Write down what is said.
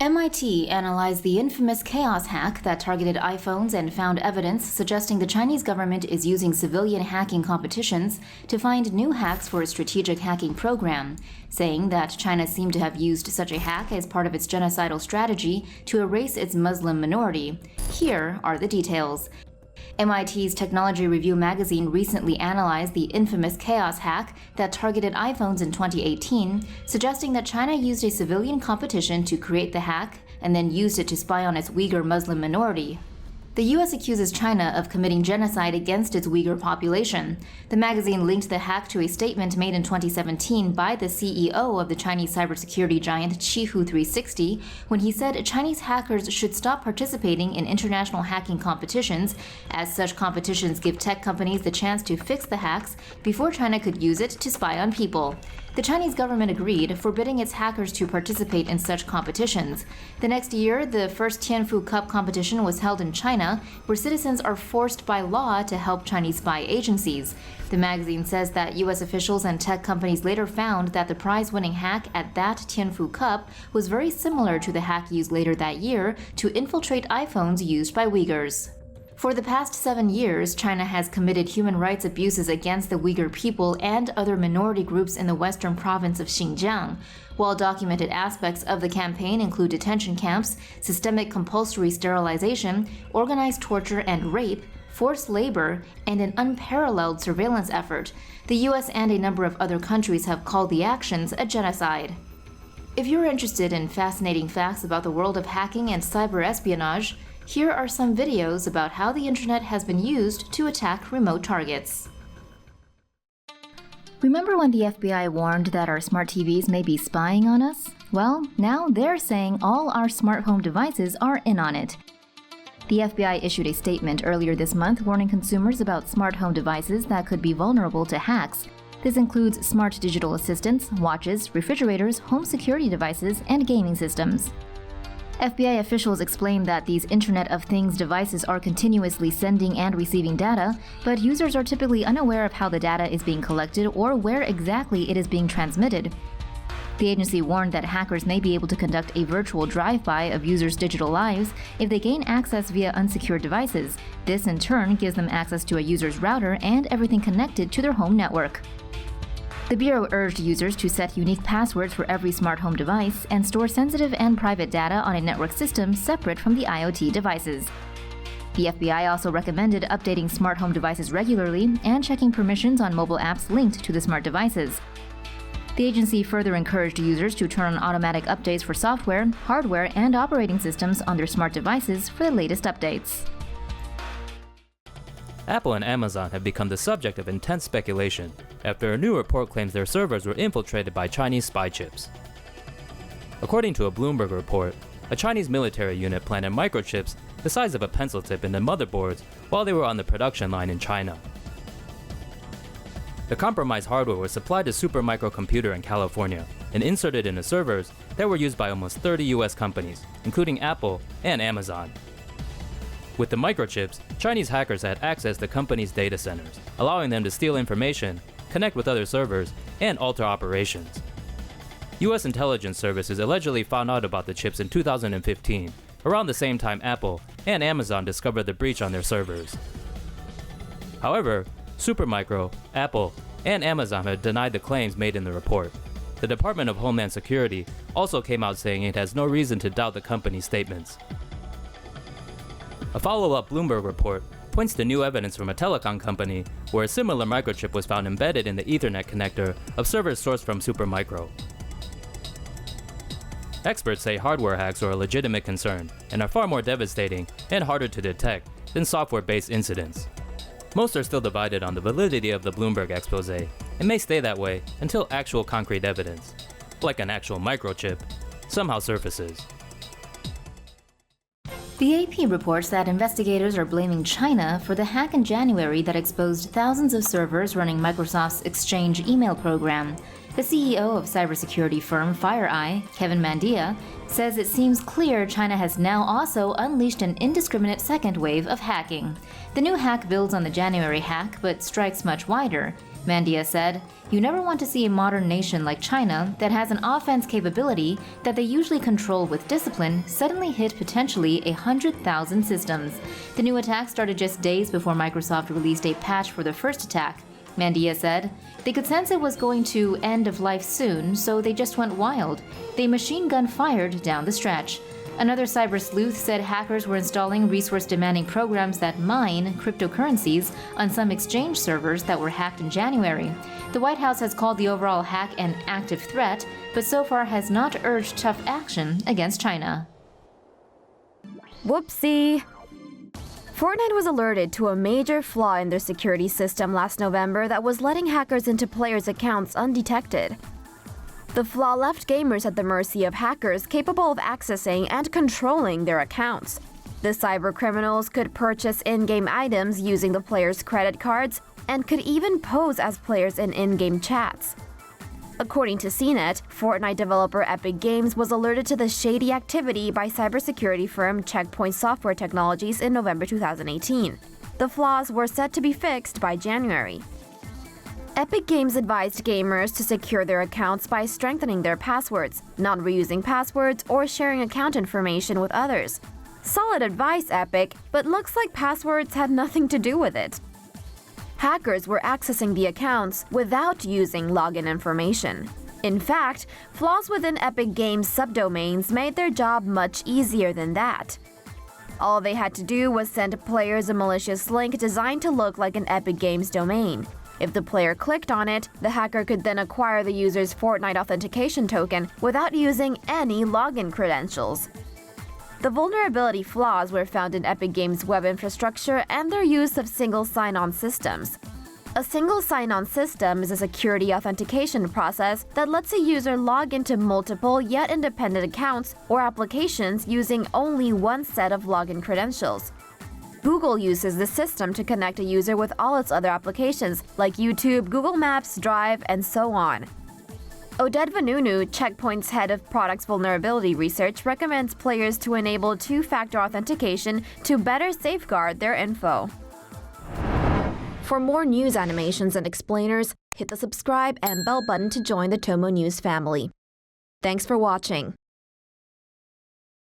MIT analyzed the infamous chaos hack that targeted iPhones and found evidence suggesting the Chinese government is using civilian hacking competitions to find new hacks for a strategic hacking program, saying that China seemed to have used such a hack as part of its genocidal strategy to erase its Muslim minority. Here are the details. MIT's Technology Review magazine recently analyzed the infamous chaos hack that targeted iPhones in 2018, suggesting that China used a civilian competition to create the hack and then used it to spy on its Uyghur Muslim minority. The U.S. accuses China of committing genocide against its Uyghur population. The magazine linked the hack to a statement made in 2017 by the CEO of the Chinese cybersecurity giant Qihoo 360 when he said Chinese hackers should stop participating in international hacking competitions, as such competitions give tech companies the chance to fix the hacks before China could use it to spy on people. The Chinese government agreed, forbidding its hackers to participate in such competitions. The next year, the first Tianfu Cup competition was held in China, where citizens are forced by law to help Chinese spy agencies. The magazine says that U.S. officials and tech companies later found that the prize-winning hack at that Tianfu Cup was very similar to the hack used later that year to infiltrate iPhones used by Uyghurs. For the past 7 years, China has committed human rights abuses against the Uyghur people and other minority groups in the western province of Xinjiang. While documented aspects of the campaign include detention camps, systemic compulsory sterilization, organized torture and rape, forced labor, and an unparalleled surveillance effort, the U.S. and a number of other countries have called the actions a genocide. If you're interested in fascinating facts about the world of hacking and cyber espionage, here are some videos about how the internet has been used to attack remote targets. Remember when the FBI warned that our smart TVs may be spying on us? Well, now they're saying all our smart home devices are in on it. The FBI issued a statement earlier this month warning consumers about smart home devices that could be vulnerable to hacks. This includes smart digital assistants, watches, refrigerators, home security devices, and gaming systems. FBI officials explained that these Internet of Things devices are continuously sending and receiving data, but users are typically unaware of how the data is being collected or where exactly it is being transmitted. The agency warned that hackers may be able to conduct a virtual drive-by of users' digital lives if they gain access via unsecured devices. This, in turn, gives them access to a user's router and everything connected to their home network. The Bureau urged users to set unique passwords for every smart home device and store sensitive and private data on a network system separate from the IoT devices. The FBI also recommended updating smart home devices regularly and checking permissions on mobile apps linked to the smart devices. The agency further encouraged users to turn on automatic updates for software, hardware, and operating systems on their smart devices for the latest updates. Apple and Amazon have become the subject of intense speculation after a new report claims their servers were infiltrated by Chinese spy chips. According to a Bloomberg report, a Chinese military unit planted microchips the size of a pencil tip in the motherboards while they were on the production line in China. The compromised hardware was supplied to Supermicro Computer in California and inserted into servers that were used by almost 30 US companies, including Apple and Amazon. With the microchips, Chinese hackers had access to companies' data centers, allowing them to steal information, connect with other servers, and alter operations. US intelligence services allegedly found out about the chips in 2015, around the same time Apple and Amazon discovered the breach on their servers. However, Supermicro, Apple, and Amazon have denied the claims made in the report. The Department of Homeland Security also came out saying it has no reason to doubt the company's statements. A follow-up Bloomberg report points to new evidence from a telecom company where a similar microchip was found embedded in the Ethernet connector of servers sourced from Supermicro. Experts say hardware hacks are a legitimate concern and are far more devastating and harder to detect than software-based incidents. Most are still divided on the validity of the Bloomberg expose and may stay that way until actual concrete evidence, like an actual microchip, somehow surfaces. The AP reports that investigators are blaming China for the hack in January that exposed thousands of servers running Microsoft's Exchange email program. The CEO of cybersecurity firm FireEye, Kevin Mandia, says it seems clear China has now also unleashed an indiscriminate second wave of hacking. The new hack builds on the January hack but strikes much wider. Mandia said, "You never want to see a modern nation like China that has an offense capability that they usually control with discipline suddenly hit potentially 100,000 systems." The new attack started just days before Microsoft released a patch for the first attack. Mandia said, "They could sense it was going to end of life soon, so they just went wild. They machine gun fired down the stretch." Another cyber sleuth said hackers were installing resource-demanding programs that mine cryptocurrencies on some exchange servers that were hacked in January. The White House has called the overall hack an active threat, but so far has not urged tough action against China. Whoopsie! Fortnite was alerted to a major flaw in their security system last November that was letting hackers into players' accounts undetected. The flaw left gamers at the mercy of hackers capable of accessing and controlling their accounts. The cybercriminals could purchase in-game items using the players' credit cards and could even pose as players in in-game chats. According to CNET, Fortnite developer Epic Games was alerted to the shady activity by cybersecurity firm Checkpoint Software Technologies in November 2018. The flaws were set to be fixed by January. Epic Games advised gamers to secure their accounts by strengthening their passwords, not reusing passwords, or sharing account information with others. Solid advice, Epic, but looks like passwords had nothing to do with it. Hackers were accessing the accounts without using login information. In fact, flaws within Epic Games subdomains made their job much easier than that. All they had to do was send players a malicious link designed to look like an Epic Games domain. If the player clicked on it, the hacker could then acquire the user's Fortnite authentication token without using any login credentials. The vulnerability flaws were found in Epic Games' web infrastructure and their use of single sign-on systems. A single sign-on system is a security authentication process that lets a user log into multiple yet independent accounts or applications using only one set of login credentials. Google uses this system to connect a user with all its other applications like YouTube, Google Maps, Drive, and so on. Oded Vanunu, Checkpoint's head of products vulnerability research, recommends players to enable two-factor authentication to better safeguard their info. For more news animations and explainers, hit the subscribe and bell button to join the TomoNews family. Thanks for watching.